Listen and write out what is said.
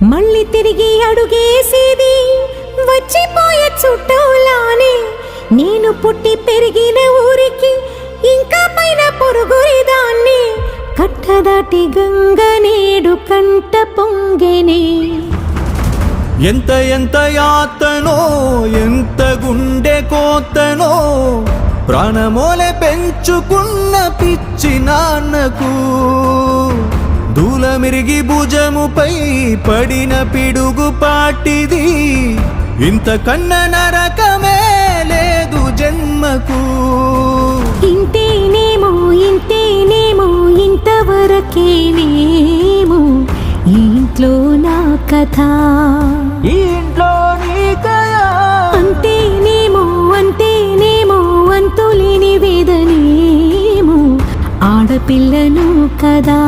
మళ్ళీ తిరిగి అడుగేసేది వచ్చిపోయే చుట్టూలానే. నేను పుట్టి పెరిగిన ఊరికి ఇంకా పైన పొరుగురిదాన్ని. కట్టదాటి గంగ నేడు కంట పొంగెనే. ఎంత ఎంత యాతనో ఎంత గుండె కోతనో ప్రాణమోలే పెంచుకున్న పిచ్చి నాన్నకు. దూలమిరిగి భుజముపై పడిన పిడుగు పాటిది. ఇంత కన్న నరకమే లేదు జన్మకు. ఇంతేనేమో ఇంతేనేమో ఇంతవరకేనేమో ఈ ఇంట్లో నా కథ. ఈ ఇంట్లో నీ కథ. అంతేనేమో అంతేనేమో అంతులేని వేదనేమో ఆడపిల్లను కదా.